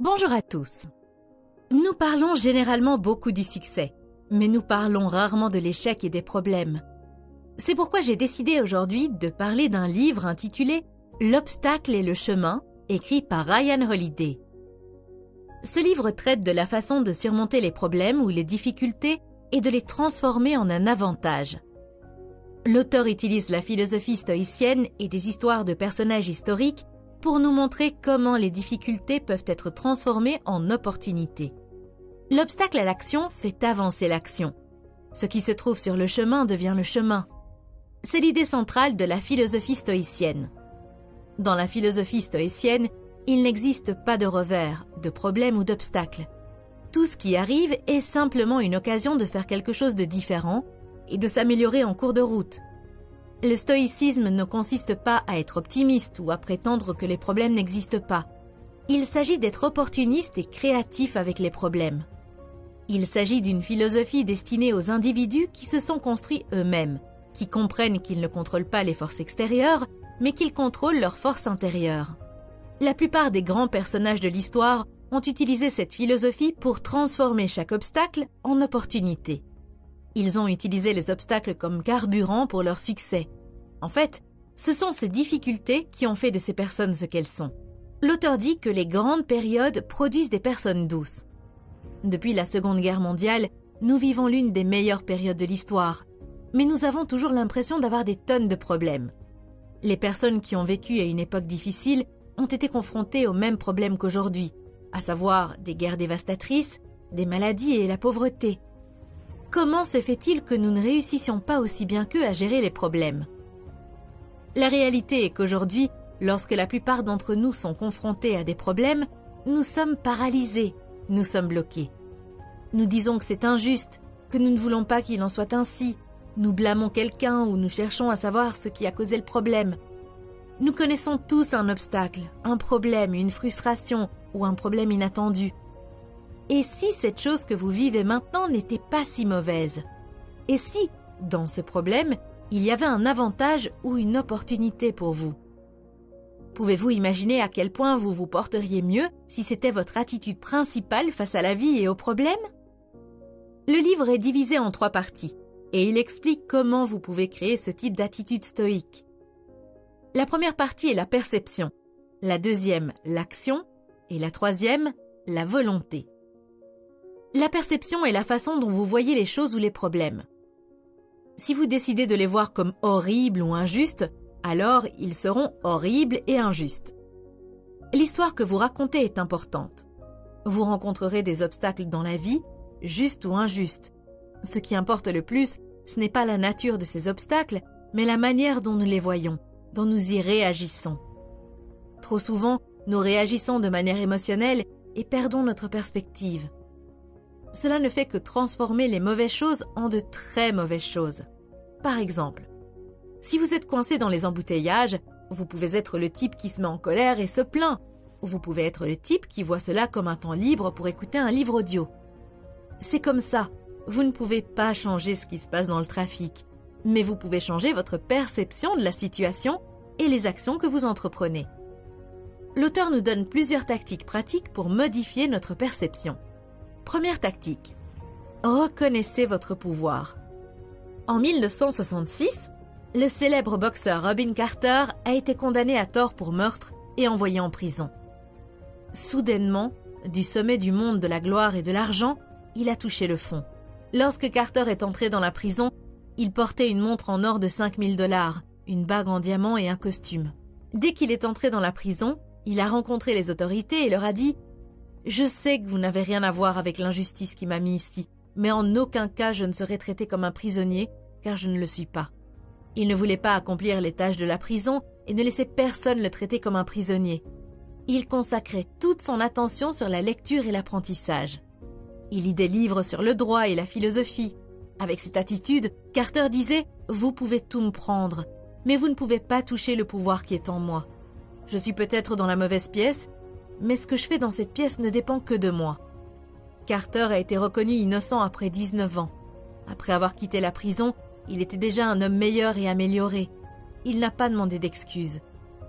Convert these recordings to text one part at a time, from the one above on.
Bonjour à tous. Nous parlons généralement beaucoup du succès, mais nous parlons rarement de l'échec et des problèmes. C'est pourquoi j'ai décidé aujourd'hui de parler d'un livre intitulé « L'obstacle et le chemin » écrit par Ryan Holiday. Ce livre traite de la façon de surmonter les problèmes ou les difficultés et de les transformer en un avantage. L'auteur utilise la philosophie stoïcienne et des histoires de personnages historiques pour nous montrer comment les difficultés peuvent être transformées en opportunités. L'obstacle à l'action fait avancer l'action. Ce qui se trouve sur le chemin devient le chemin. C'est l'idée centrale de la philosophie stoïcienne. Dans la philosophie stoïcienne, il n'existe pas de revers, de problème ou d'obstacle. Tout ce qui arrive est simplement une occasion de faire quelque chose de différent et de s'améliorer en cours de route. Le stoïcisme ne consiste pas à être optimiste ou à prétendre que les problèmes n'existent pas. Il s'agit d'être opportuniste et créatif avec les problèmes. Il s'agit d'une philosophie destinée aux individus qui se sont construits eux-mêmes, qui comprennent qu'ils ne contrôlent pas les forces extérieures, mais qu'ils contrôlent leurs forces intérieures. La plupart des grands personnages de l'histoire ont utilisé cette philosophie pour transformer chaque obstacle en opportunité. Ils ont utilisé les obstacles comme carburant pour leur succès. En fait, ce sont ces difficultés qui ont fait de ces personnes ce qu'elles sont. L'auteur dit que les grandes périodes produisent des personnes douces. Depuis la Seconde Guerre mondiale, nous vivons l'une des meilleures périodes de l'histoire, mais nous avons toujours l'impression d'avoir des tonnes de problèmes. Les personnes qui ont vécu à une époque difficile ont été confrontées aux mêmes problèmes qu'aujourd'hui, à savoir des guerres dévastatrices, des maladies et la pauvreté. Comment se fait-il que nous ne réussissions pas aussi bien qu'eux à gérer les problèmes? La réalité est qu'aujourd'hui, lorsque la plupart d'entre nous sont confrontés à des problèmes, nous sommes paralysés, nous sommes bloqués. Nous disons que c'est injuste, que nous ne voulons pas qu'il en soit ainsi, nous blâmons quelqu'un ou nous cherchons à savoir ce qui a causé le problème. Nous connaissons tous un obstacle, un problème, une frustration ou un problème inattendu. Et si cette chose que vous vivez maintenant n'était pas si mauvaise? Et si, dans ce problème, il y avait un avantage ou une opportunité pour vous? Pouvez-vous imaginer à quel point vous vous porteriez mieux si c'était votre attitude principale face à la vie et aux problèmes? Le livre est divisé en 3 parties et il explique comment vous pouvez créer ce type d'attitude stoïque. La première partie est la perception, la deuxième, l'action et la troisième, la volonté. La perception est la façon dont vous voyez les choses ou les problèmes. Si vous décidez de les voir comme horribles ou injustes, alors ils seront horribles et injustes. L'histoire que vous racontez est importante. Vous rencontrerez des obstacles dans la vie, justes ou injustes. Ce qui importe le plus, ce n'est pas la nature de ces obstacles, mais la manière dont nous les voyons, dont nous y réagissons. Trop souvent, nous réagissons de manière émotionnelle et perdons notre perspective. Cela ne fait que transformer les mauvaises choses en de très mauvaises choses. Par exemple, si vous êtes coincé dans les embouteillages, vous pouvez être le type qui se met en colère et se plaint, ou vous pouvez être le type qui voit cela comme un temps libre pour écouter un livre audio. C'est comme ça, vous ne pouvez pas changer ce qui se passe dans le trafic, mais vous pouvez changer votre perception de la situation et les actions que vous entreprenez. L'auteur nous donne plusieurs tactiques pratiques pour modifier notre perception. Première tactique, reconnaissez votre pouvoir. En 1966, le célèbre boxeur Robin Carter a été condamné à tort pour meurtre et envoyé en prison. Soudainement, du sommet du monde de la gloire et de l'argent, il a touché le fond. Lorsque Carter est entré dans la prison, il portait une montre en or de $5000, une bague en diamant et un costume. Dès qu'il est entré dans la prison, il a rencontré les autorités et leur a dit « Je sais que vous n'avez rien à voir avec l'injustice qui m'a mis ici, mais en aucun cas je ne serai traité comme un prisonnier, car je ne le suis pas. » Il ne voulait pas accomplir les tâches de la prison et ne laisser personne le traiter comme un prisonnier. Il consacrait toute son attention sur la lecture et l'apprentissage. Il lit des livres sur le droit et la philosophie. Avec cette attitude, Carter disait « Vous pouvez tout me prendre, mais vous ne pouvez pas toucher le pouvoir qui est en moi. Je suis peut-être dans la mauvaise pièce, mais ce que je fais dans cette pièce ne dépend que de moi. » Carter a été reconnu innocent après 19 ans. Après avoir quitté la prison, il était déjà un homme meilleur et amélioré. Il n'a pas demandé d'excuses.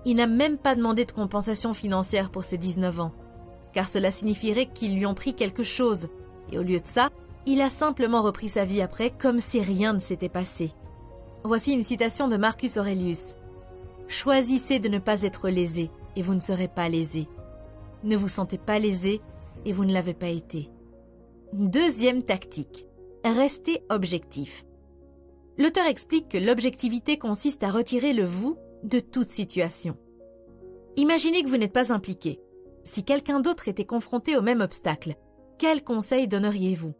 Il n'a même pas demandé de compensation financière pour ses 19 ans. car cela signifierait qu'ils lui ont pris quelque chose. Et au lieu de ça, il a simplement repris sa vie après comme si rien ne s'était passé. Voici une citation de Marcus Aurelius. « Choisissez de ne pas être lésé et vous ne serez pas lésé. Ne vous sentez pas lésé et vous ne l'avez pas été. » Deuxième tactique. Restez objectif. L'auteur explique que l'objectivité consiste à retirer le « vous » de toute situation. Imaginez que vous n'êtes pas impliqué. Si quelqu'un d'autre était confronté au même obstacle, quel conseil donneriez-vous?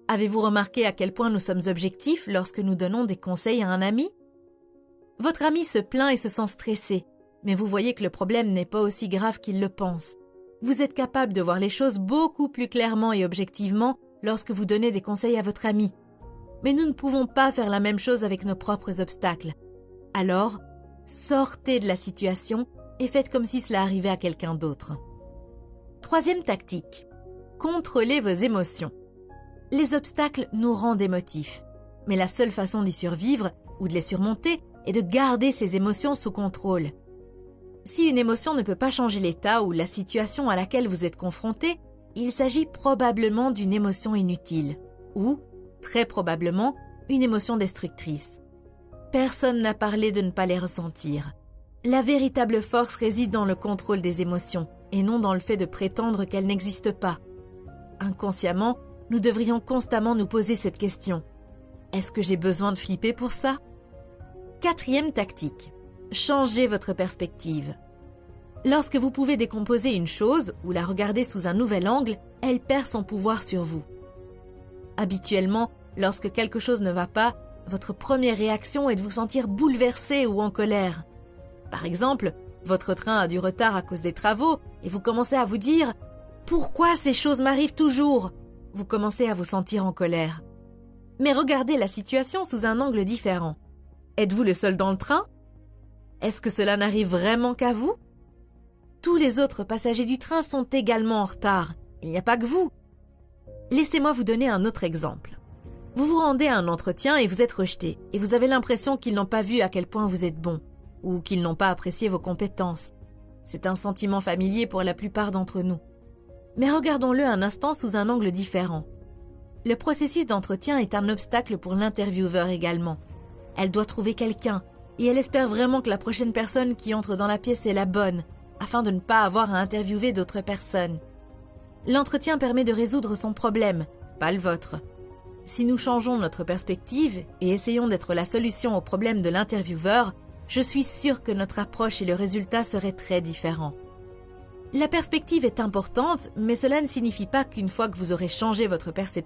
Avez-vous remarqué à quel point nous sommes objectifs lorsque nous donnons des conseils à un ami? Votre ami se plaint et se sent stressé, mais vous voyez que le problème n'est pas aussi grave qu'il le pense. Vous êtes capable de voir les choses beaucoup plus clairement et objectivement lorsque vous donnez des conseils à votre ami. Mais nous ne pouvons pas faire la même chose avec nos propres obstacles. Alors, sortez de la situation et faites comme si cela arrivait à quelqu'un d'autre. Troisième tactique. Contrôlez vos émotions. Les obstacles nous rendent émotifs, mais la seule façon d'y survivre ou de les surmonter est de garder ces émotions sous contrôle. Si une émotion ne peut pas changer l'état ou la situation à laquelle vous êtes confronté, il s'agit probablement d'une émotion inutile ou, très probablement, une émotion destructrice. Personne n'a parlé de ne pas les ressentir. La véritable force réside dans le contrôle des émotions et non dans le fait de prétendre qu'elles n'existent pas. Inconsciemment, nous devrions constamment nous poser cette question. Est-ce que j'ai besoin de flipper pour ça? Quatrième tactique. Changez votre perspective. Lorsque vous pouvez décomposer une chose ou la regarder sous un nouvel angle, elle perd son pouvoir sur vous. Habituellement, lorsque quelque chose ne va pas, votre première réaction est de vous sentir bouleversé ou en colère. Par exemple, votre train a du retard à cause des travaux et vous commencez à vous dire « Pourquoi ces choses m'arrivent toujours ?» Vous commencez à vous sentir en colère. Mais regardez la situation sous un angle différent. Êtes-vous le seul dans le train? Est-ce que cela n'arrive vraiment qu'à vous? Tous les autres passagers du train sont également en retard. Il n'y a pas que vous. Laissez-moi vous donner un autre exemple. Vous vous rendez à un entretien et vous êtes rejeté, et vous avez l'impression qu'ils n'ont pas vu à quel point vous êtes bon, ou qu'ils n'ont pas apprécié vos compétences. C'est un sentiment familier pour la plupart d'entre nous. Mais regardons-le un instant sous un angle différent. Le processus d'entretien est un obstacle pour l'intervieweur également. Elle doit trouver quelqu'un, et elle espère vraiment que la prochaine personne qui entre dans la pièce est la bonne, afin de ne pas avoir à interviewer d'autres personnes. L'entretien permet de résoudre son problème, pas le vôtre. Si nous changeons notre perspective et essayons d'être la solution au problème de l'intervieweur, je suis sûre que notre approche et le résultat seraient très différents. La perspective est importante, mais cela ne signifie pas qu'une fois que vous aurez changé votre perception,